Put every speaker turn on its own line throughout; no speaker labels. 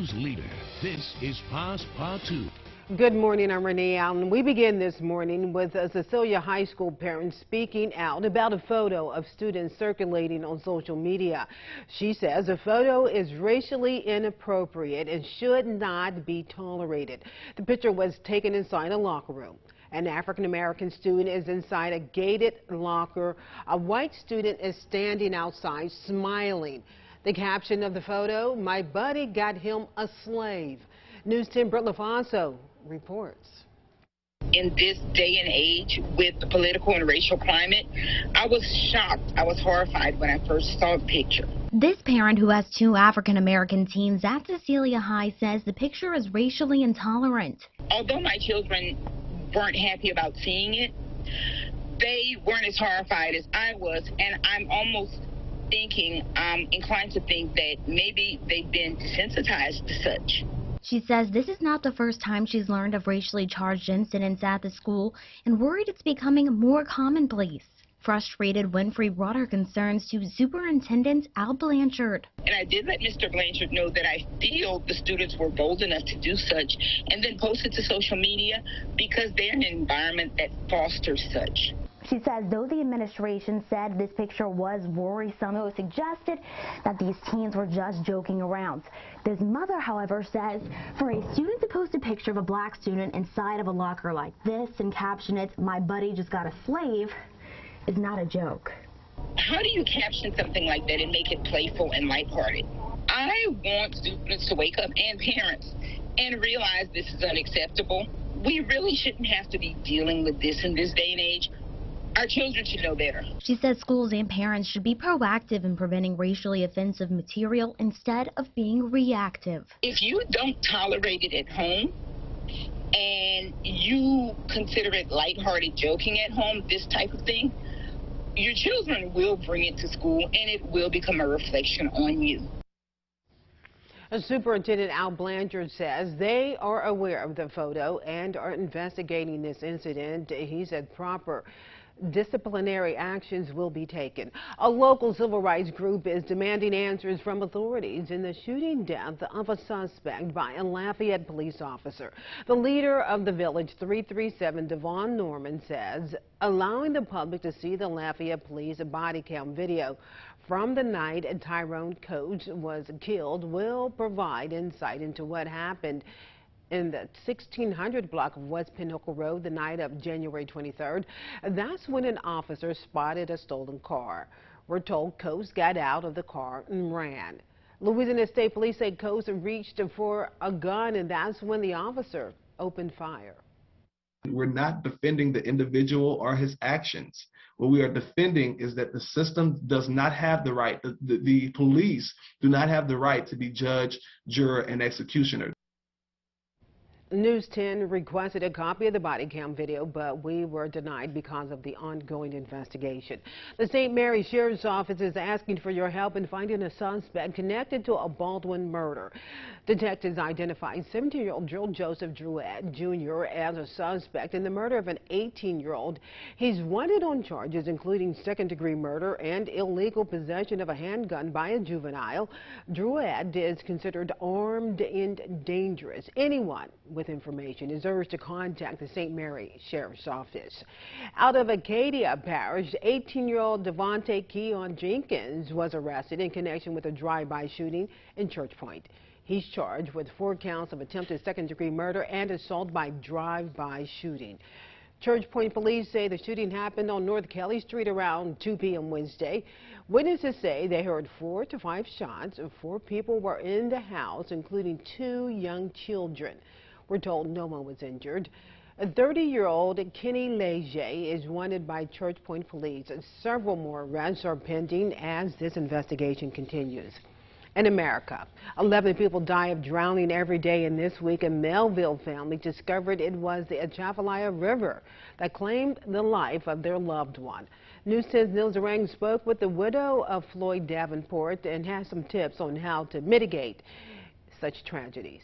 news leader. This is Passe Partout.
Good morning, I'm Renee Allen. We begin this morning with a Cecilia High School parent speaking out about a photo of students circulating on social media. She says the photo is racially inappropriate and should not be tolerated. The picture was taken inside a locker room. An African-American student is inside a gated locker. A white student is standing outside smiling. The caption of the photo, "My buddy got him a slave." News 10 Britt LaFonso reports.
In this day and age with the political and racial climate, I was shocked. I was horrified when I first saw the picture.
This parent who has two African-American teens at Cecilia High says the picture is racially intolerant.
Although my children weren't happy about seeing it, they weren't as horrified as I was, and I'm almost inclined to think that maybe they've been desensitized to such.
She says this is not the first time she's learned of racially charged incidents at the school and worried it's becoming more commonplace. Frustrated, Winfrey brought her concerns to Superintendent Al Blanchard.
And I did let Mr. Blanchard know that I feel the students were bold enough to do such and then post it to social media because they're in an environment that fosters such.
She says though the administration said this picture was worrisome, it was suggested that these teens were just joking around. This mother, however, says for a student to post a picture of a black student inside of a locker like this and caption it, "My buddy just got a slave," is not a joke.
How do you caption something like that and make it playful and lighthearted? I want students to wake up, and parents, and realize this is unacceptable. We really shouldn't have to be dealing with this in this day and age. Our children should know better.
She says schools and parents should be proactive in preventing racially offensive material instead of being reactive.
If you don't tolerate it at home and you consider it lighthearted joking at home, this type of thing, your children will bring it to school and it will become a reflection on you.
Superintendent Al Blanchard says they are aware of the photo and are investigating this incident. He said proper disciplinary actions will be taken. A local civil rights group is demanding answers from authorities in the shooting death of a suspect by a Lafayette police officer. The leader of the Village 337, Devon Norman, says allowing the public to see the Lafayette police body cam video from the night Tyrone Coates was killed will provide insight into what happened in the 1600 block of West Pinnacle Road the night of January 23rd. That's when an officer spotted a stolen car. We're told Coates got out of the car and ran. Louisiana State Police say Coates reached for a gun, and that's when the officer opened fire.
We're not defending the individual or his actions. What we are defending is that the system does not have the right, the police do not have the right to be judge, juror, and executioner.
News 10 requested a copy of the body cam video, but we were denied because of the ongoing investigation. The St. Mary Sheriff's Office is asking for your help in finding a suspect connected to a Baldwin murder. Detectives identified 17-year-old Joseph Druett Jr. as a suspect in the murder of an 18-year-old. He's wanted on charges including second-degree murder and illegal possession of a handgun by a juvenile. Druett is considered armed and dangerous. Anyone with information is urged to contact the St. Mary Sheriff's Office. Out of Acadia Parish, 18-year-old Devontae Keon Jenkins was arrested in connection with a drive-by shooting in Church Point. He's charged with 4 counts of attempted second-degree murder and assault by drive-by shooting. Church Point police say the shooting happened on North Kelly Street around 2 p.m. Wednesday. Witnesses say they heard 4 to 5 shots. 4 people were in the house, including 2 young children. We're told no one was injured. A 30-year-old Kenny Leger is wanted by Church Point police. Several more arrests are pending as this investigation continues. In America, 11 people die of drowning every day, and this week a Melville family discovered it was the Atchafalaya River that claimed the life of their loved one. News 10's Neil Zarang spoke with the widow of Floyd Davenport and has some tips on how to mitigate such tragedies.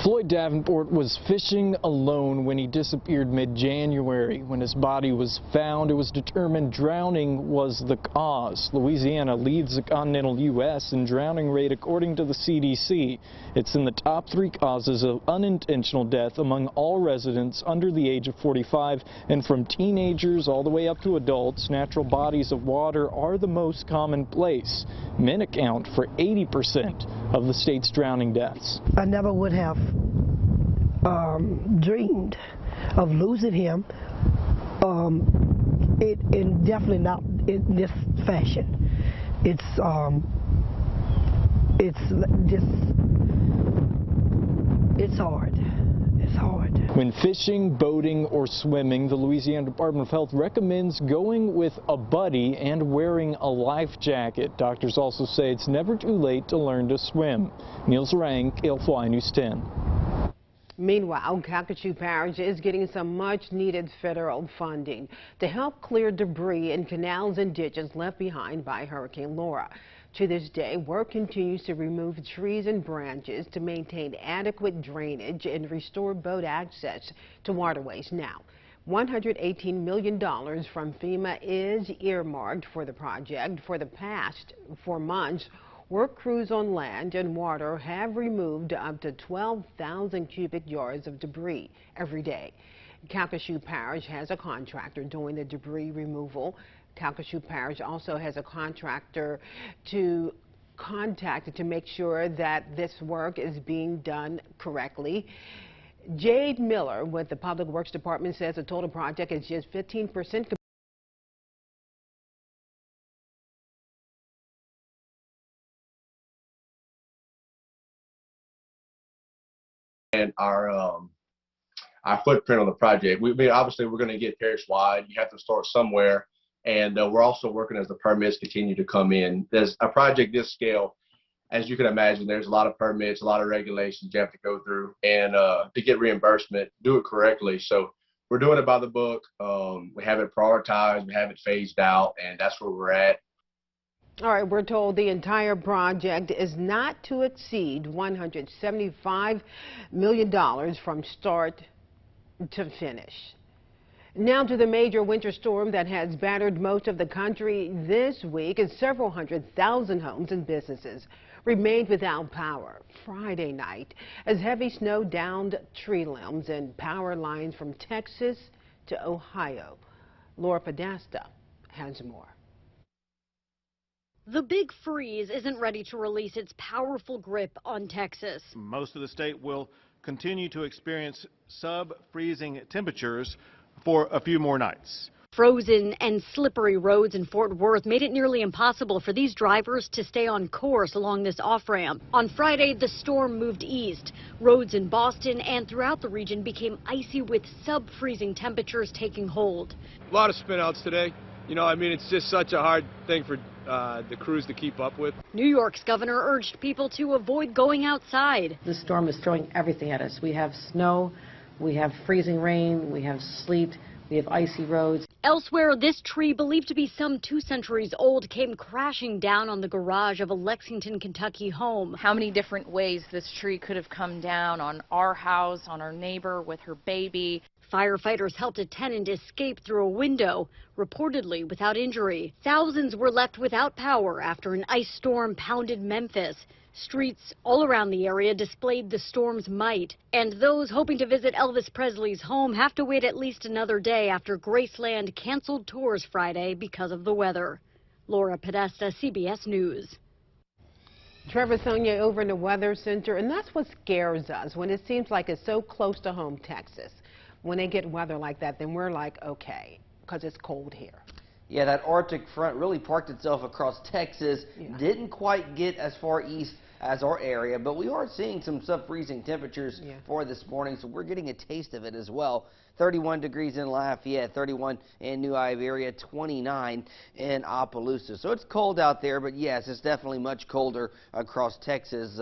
Floyd Davenport was fishing alone when he disappeared mid-January. When his body was found, it was determined drowning was the cause. Louisiana leads the continental U.S. in drowning rate according to the CDC. It's in the top 3 causes of unintentional death among all residents under the age of 45, and from teenagers all the way up to adults, natural bodies of water are the most common place. Men account for 80% of the state's drowning deaths.
I never would have dreamed of losing him, and definitely not in this fashion. It's hard. It's hard.
When fishing, boating, or swimming, the Louisiana Department of Health recommends going with a buddy and wearing a life jacket. Doctors also say it's never too late to learn to swim. Neil Zarang, KFY News 10.
Meanwhile, Calcasieu Parish is getting some much-needed federal funding to help clear debris in canals and ditches left behind by Hurricane Laura. To this day, work continues to remove trees and branches to maintain adequate drainage and restore boat access to waterways. Now, $118 million from FEMA is earmarked for the project. For the past 4 months, work crews on land and water have removed up to 12,000 cubic yards of debris every day. Calcasieu Parish has a contractor doing the debris removal. Calcasieu Parish also has a contractor to contact to make sure that this work is being done correctly. Jade Miller with the Public Works Department says the total project is just 15%
and our footprint on the project. Obviously we're going to get parish-wide. You have to start somewhere, and we're also working as the permits continue to come in. There's a project this scale, as you can imagine, there's a lot of permits, a lot of regulations you have to go through, and to get reimbursement, do it correctly. So we're doing it by the book. We have it prioritized, we have it phased out, and that's where we're at.
All right, we're told the entire project is not to exceed $175 million from start to finish. Now to the major winter storm that has battered most of the country this week, and several 100,000 homes and businesses remained without power Friday night as heavy snow downed tree limbs and power lines from Texas to Ohio. Laura Podesta has more.
The big freeze isn't ready to release its powerful grip on Texas.
Most of the state will continue to experience sub-freezing temperatures for a few more nights.
Frozen and slippery roads in Fort Worth made it nearly impossible for these drivers to stay on course along this off-ramp. On Friday, the storm moved east. Roads in Boston and throughout the region became icy with sub-freezing temperatures taking hold.
A lot of spin-outs today. You know, I mean, it's just such a hard thing for the crews to keep up with.
New York's governor urged people to avoid going outside.
The storm is throwing everything at us. We have snow, we have freezing rain, we have sleet, we have icy roads.
Elsewhere, this tree, believed to be some 2 centuries old, came crashing down on the garage of a Lexington, Kentucky home.
How many different ways this tree could have come down on our house, on our neighbor with her baby.
Firefighters helped a tenant escape through a window, reportedly without injury. Thousands were left without power after an ice storm pounded Memphis. Streets all around the area displayed the storm's might, and those hoping to visit Elvis Presley's home have to wait at least another day after Graceland canceled tours Friday because of the weather. Laura Podesta, CBS News.
Trevor, Sonia over in the Weather Center, and that's what scares us when it seems like it's so close to home, Texas. When they get weather like that, then we're like, okay, because it's cold here.
Yeah, that Arctic front really parked itself across Texas. Didn't quite get as far east as our area, but we are seeing some sub-freezing temperatures for this morning, so we're getting a taste of it as well. 31 degrees in Lafayette, 31 in New Iberia, 29 in Opelousas. So it's cold out there, but yes, it's definitely much colder across Texas,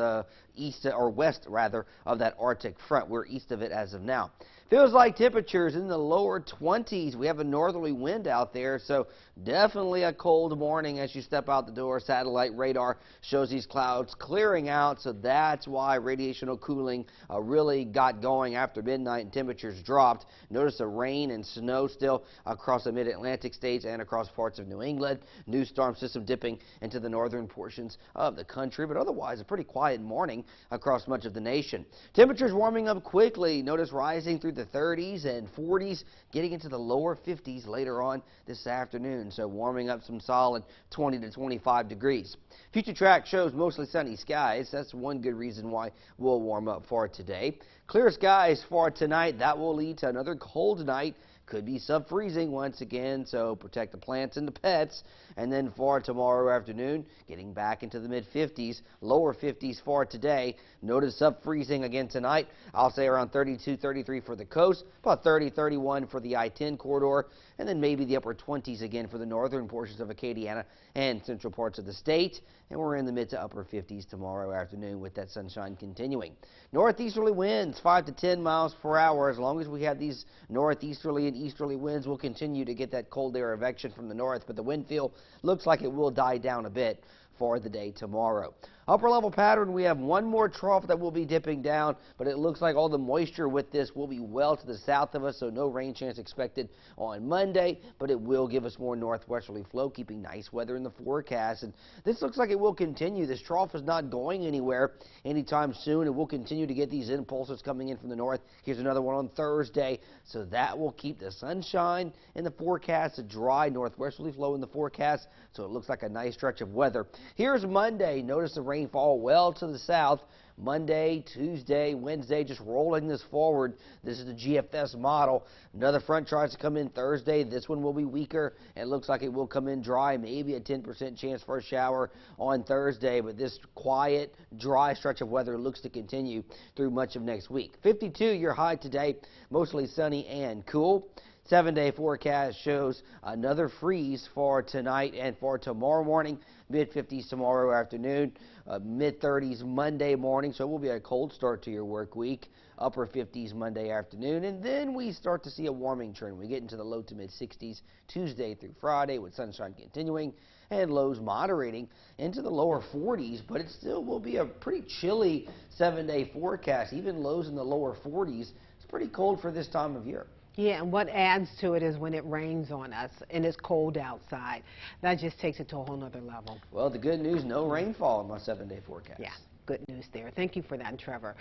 east or west rather of that Arctic front. We're east of it as of now. Feels like temperatures in the lower 20s. We have a northerly wind out there, so definitely a cold morning as you step out the door. Satellite radar shows these clouds clearing out, so that's why radiational cooling really got going after midnight and temperatures dropped. Notice the rain and snow still across the mid-Atlantic states and across parts of New England. New storm system dipping into the northern portions of the country, but otherwise a pretty quiet morning across much of the nation. Temperatures warming up quickly. Notice rising through the 30s and 40s, getting into the lower 50s later on this afternoon. So warming up some solid 20 to 25 degrees. Future track shows mostly sunny skies. That's one good reason why we'll warm up for today. Clear skies for tonight. That will lead to another cold night. Could be sub-freezing once again, so protect the plants and the pets. And then for tomorrow afternoon, getting back into the mid-50s, lower 50s for today. Notice sub-freezing again tonight. I'll say around 32, 33 for the coast, about 30, 31 for the I-10 corridor, and then maybe the upper 20s again for the northern portions of Acadiana and central parts of the state. And we're in the mid to upper 50s tomorrow afternoon with that sunshine continuing. Northeasterly winds 5 to 10 miles per hour. As long as we have these northeasterly and easterly winds, we'll continue to get that cold air advection from the north, but the wind field looks like it will die down a bit for the day tomorrow. Upper level pattern, we have one more trough that will be dipping down, but it looks like all the moisture with this will be well to the south of us, so no rain chance expected on Monday, but it will give us more northwesterly flow, keeping nice weather in the forecast. And this looks like it will continue. This trough is not going anywhere anytime soon. It will continue to get these impulses coming in from the north. Here's another one on Thursday, so that will keep the sunshine in the forecast, a dry northwesterly flow in the forecast, so it looks like a nice stretch of weather. Here's Monday. Notice the rainfall well to the south. Monday, Tuesday, Wednesday, just rolling this forward. This is the GFS model. Another front tries to come in Thursday. This one will be weaker. It looks like it will come in dry, maybe a 10% chance for a shower on Thursday, but this quiet, dry stretch of weather looks to continue through much of next week. 52 your high today, mostly sunny and cool. 7-day forecast shows another freeze for tonight and for tomorrow morning. Mid-50s tomorrow afternoon, mid-30s Monday morning, so it will be a cold start to your work week. Upper 50s Monday afternoon, and then we start to see a warming trend. We get into the low to mid-60s Tuesday through Friday with sunshine continuing and lows moderating into the lower 40s, but it still will be a pretty chilly 7-day forecast. Even lows in the lower 40s. It's pretty cold for this time of year.
Yeah, and what adds to it is when it rains on us and it's cold outside. That just takes it to a whole nother level.
Well, the good news, no rainfall in my 7-day forecast.
Yeah, good news there. Thank you for that, Trevor.